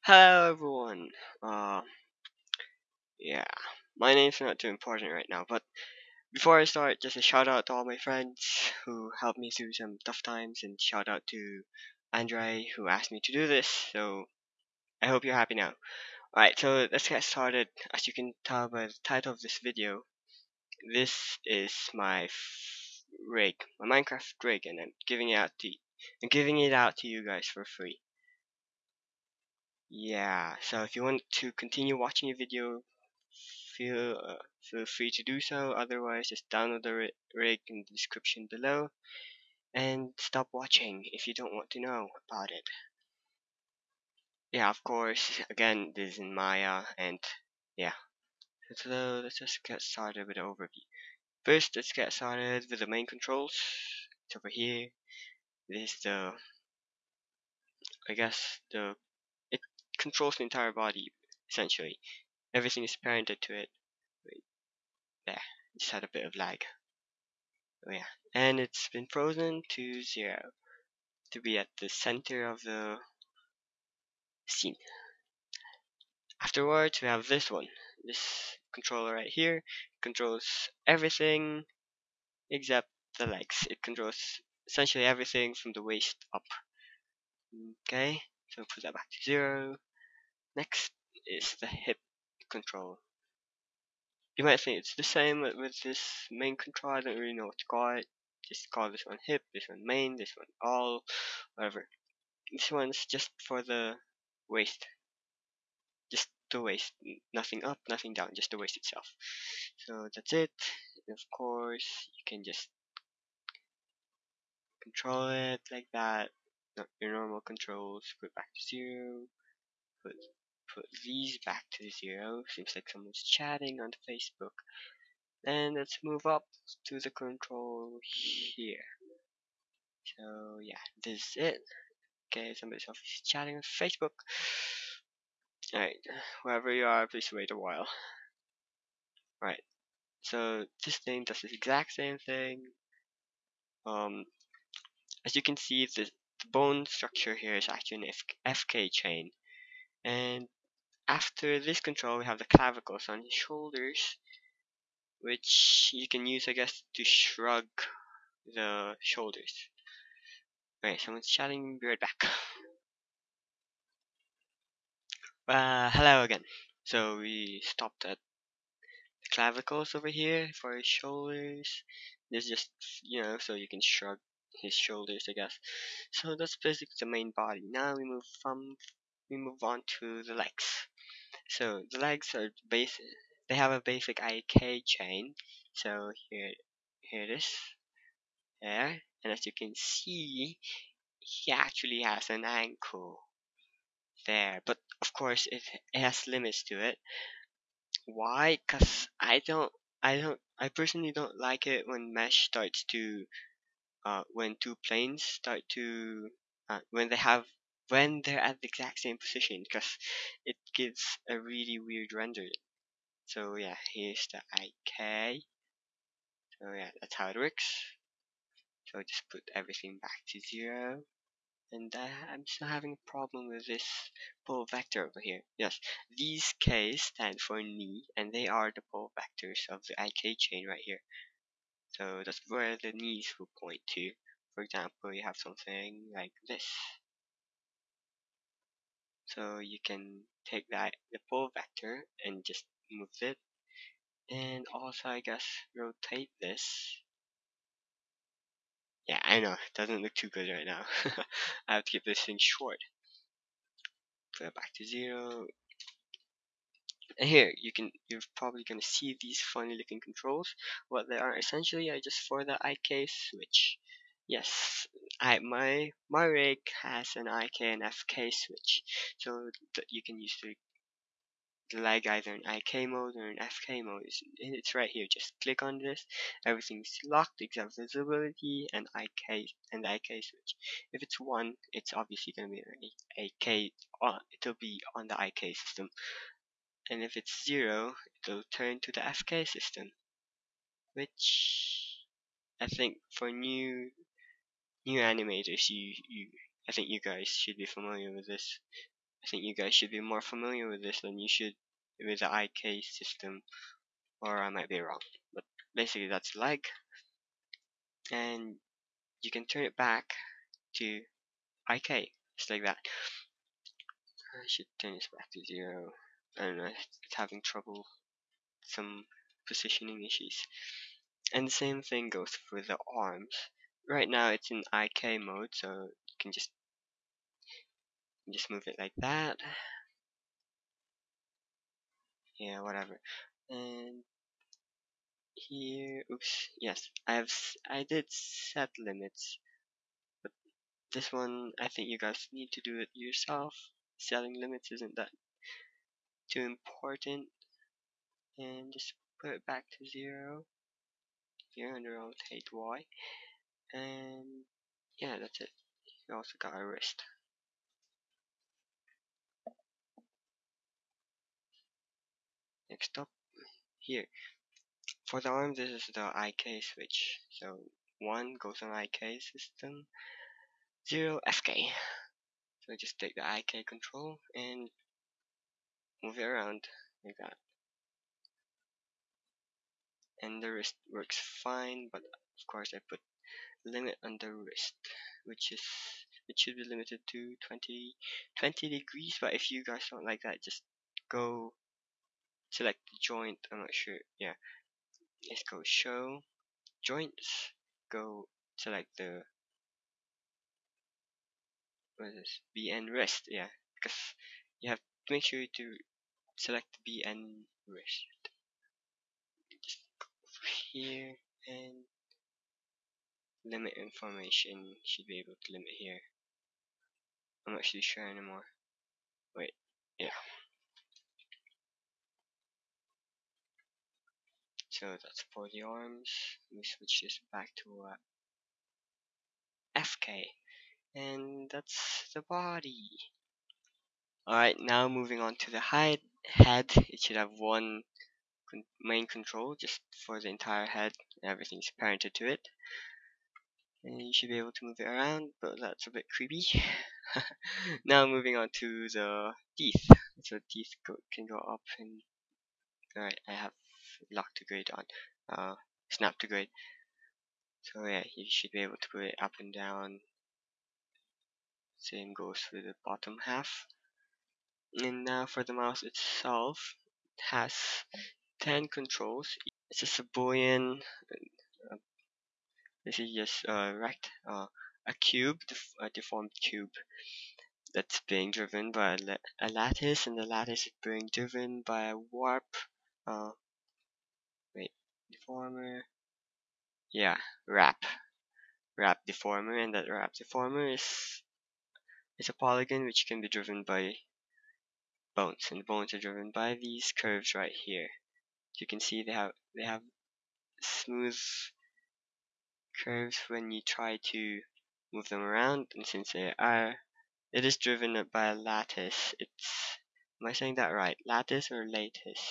Hello everyone. Uh yeah. My name's not too important right now, but before I start, just a shout out to all my friends who helped me through some tough times, and shout out to Andre who asked me to do this. So I hope you're happy now. Alright, so let's get started. As you can tell by the title of this video, this is my rig, my Minecraft rig, and I'm giving it out to you guys for free. Yeah, so if you want to continue watching the video, feel free to do so. Otherwise, just download the rig in the description below and stop watching if you don't want to know about it. Yeah, of course. Again, this is in Maya, and yeah. So let's just get started with the overview. First, let's get started with the main controls. It's over here. This is I guess it controls the entire body essentially. Everything is parented to it. Wait, there, just had a bit of lag. Oh yeah, and it's been frozen to 0 to be at the center of the scene. Afterwards, we have this one. This controller right here controls everything except the legs. It controls essentially everything from the waist up. Okay, so put that back to 0. Next is the hip control. You might think it's the same with this main control. I don't really know what to call it. Just call this one hip, this one main, this one all, whatever. This one's just for the waist, just the waist, nothing up, nothing down, just the waist itself. So that's it. Of course, you can just control it like that. Your normal controls. Put back to 0. Put put these back to 0. Seems like someone's chatting on Facebook. And let's move up to the control here. So yeah, this is it. Okay, somebody's obviously chatting on Facebook. Alright, wherever you are, please wait a while. Right, so this thing does the exact same thing. As you can see, the bone structure here is actually an FK chain. And after this control, we have the clavicles on his shoulders, which you can use, I guess, to shrug the shoulders. Right, someone's chatting, be right back. Hello again. So we stopped at the clavicles over here for his shoulders. This just, so you can shrug his shoulders, I guess. So that's basically the main body. Now we move on to the legs. So the legs are basic. They have a basic IK chain. So here it is, there. And as you can see, he actually has an ankle there. But of course, it has limits to it. Why? Cause I personally don't like it when mesh starts to when two planes start to when they're at the exact same position, because it gives a really weird render. So yeah, here's the IK. So yeah, that's how it works. So just put everything back to 0. And I'm still having a problem with this pole vector over here. Yes, these K's stand for knee, and they are the pole vectors of the IK chain right here. So that's where the knees will point to. For example, you have something like this. So you can take the pole vector and just move it. And also, I guess, rotate this. Yeah, I know, it doesn't look too good right now. I have to keep this thing short. Put it back to 0. And here you're probably gonna see these funny looking controls. What they are essentially are just for the IK switch. Yes, my rig has an IK and FK switch, so that you can use the lag either in IK mode or in FK mode. It's right here. Just click on this. Everything's locked except visibility and IK and the IK switch. If it's 1, it's obviously gonna be an IK. It'll be on the IK system. And if it's 0, it'll turn to the FK system, which I think for new animators, I think you guys should be familiar with this. I think you guys should be more familiar with this than you should with the IK system, or I might be wrong. But basically, that's leg, and you can turn it back to IK, just like that. I should turn this back to 0. I don't know, it's having trouble, some positioning issues. And the same thing goes for the arms. Right now it's in IK mode, so you can just move it like that. Yeah, whatever. And here, oops, yes, I did set limits, but this one I think you guys need to do it yourself. Setting limits isn't that too important, and just put it back to 0. Here and rotate Y, and yeah, that's it. You also got a wrist. Next up, here for the arm, this is the IK switch. So 1 goes on IK system, 0 FK. So just take the IK control and move it around like that. And the wrist works fine, but of course I put limit on the wrist, which should be limited to 20 degrees. But if you guys don't like that, just go select the joint. I'm not sure. Yeah, let's go show joints. Go select the what is this? BN wrist. Yeah, because you have to make sure to select the BN wrist. Just go over here and limit information. Should be able to limit here. I'm not actually sure anymore. Wait, yeah. So that's for the arms. Let me switch this back to FK, and that's the body. Alright, now moving on to the head. It should have one main control just for the entire head. Everything's parented to it. And you should be able to move it around, but that's a bit creepy. Now moving on to the teeth. So teeth can go up and... Alright, I have lock to grade on. Snap to grade. So yeah, you should be able to put it up and down. Same goes for the bottom half. And now for the mouse itself, it has 10 controls. It's just a boolean. Uh, this is just a cube, a deformed cube that's being driven by a lattice, and the lattice is being driven by a warp. Uh, wait, deformer. Yeah, wrap deformer, and that wrap deformer is a polygon which can be driven by bones, and the bones are driven by these curves right here. You can see they have smooth curves when you try to move them around, and since it is driven by a lattice. Am I saying that right? Lattice or lattice?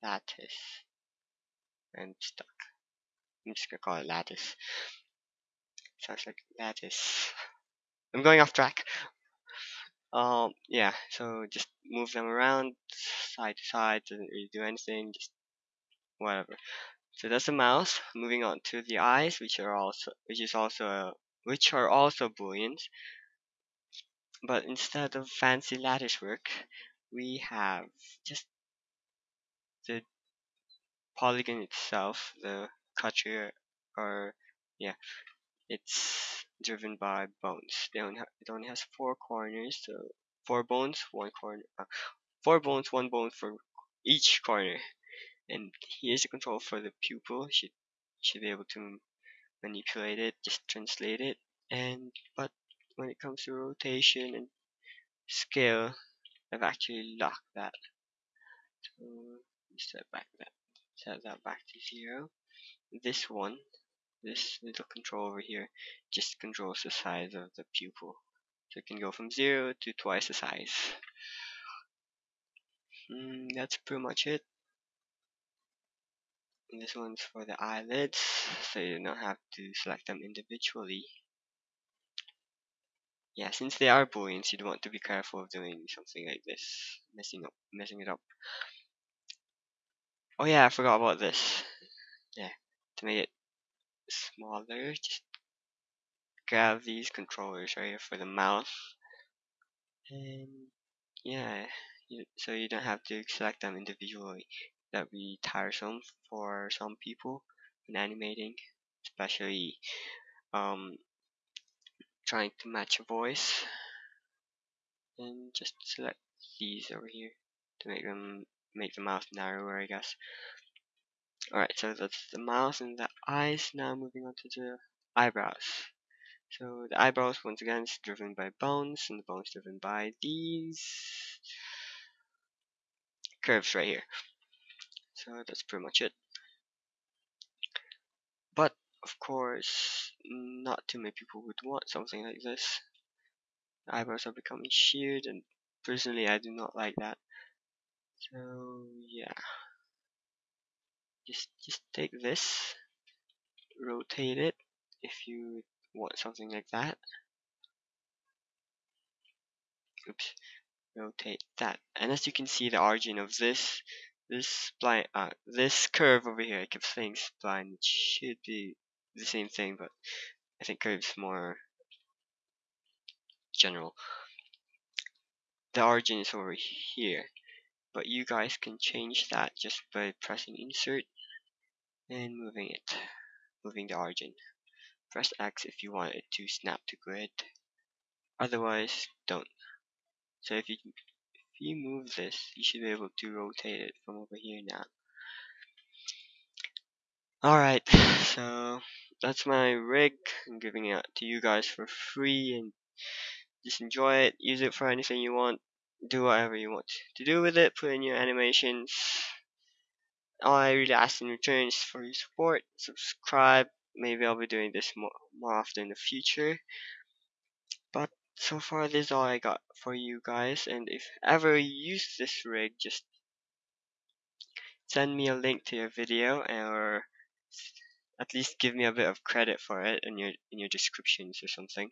Lattice. I'm stuck. I'm just gonna call it lattice. Sounds like lattice. I'm going off track. Yeah, so just move them around side to side, doesn't really do anything, just whatever. So that's the mouse. Moving on to the eyes, which are also booleans, but instead of fancy lattice work, we have just the polygon itself, the cutter, or yeah, it's driven by bones. It only has 4 corners, so 4 bones, 1 corner, 4 bones, 1 bone for each corner. And here's the control for the pupil. Should be able to manipulate it, just translate it. And but when it comes to rotation and scale, I've actually locked that. So set that back to 0. This one, this little control over here, just controls the size of the pupil. So it can go from 0 to twice the size. That's pretty much it. And this one's for the eyelids, so you don't have to select them individually. yeah, since they are buoyants, you'd want to be careful of doing something like this, messing it up. Oh yeah, I forgot about this. Yeah, to make it smaller, just grab these controllers right here for the mouth, and yeah, so you don't have to select them individually. That'd be tiresome for some people when animating, especially um trying to match a voice. And just select these over here to make the mouth narrower, I guess. Alright, so that's the mouth and the eyes. Now moving on to the eyebrows. So the eyebrows once again is driven by bones, and the bones driven by these curves right here. So that's pretty much it. But of course, not too many people would want something like this. The eyebrows are becoming sheared, and personally, I do not like that. So yeah, just take this, rotate it if you want something like that. Oops, rotate that. And as you can see, the origin of this curve over here, I kept saying spline, it should be the same thing, but I think curve's more general. The origin is over here, but you guys can change that just by pressing insert and moving the origin. Press X if you want it to snap to grid, otherwise don't. So if you move this, you should be able to rotate it from over here now. Alright, so that's my rig. I'm giving it to you guys for free, and just enjoy it, use it for anything you want, do whatever you want to do with it, put in your animations. All I really ask in return is for your support, subscribe. Maybe I'll be doing this more often in the future. But so far this is all I got for you guys, and if ever you use this rig, just send me a link to your video, or at least give me a bit of credit for it in your descriptions or something.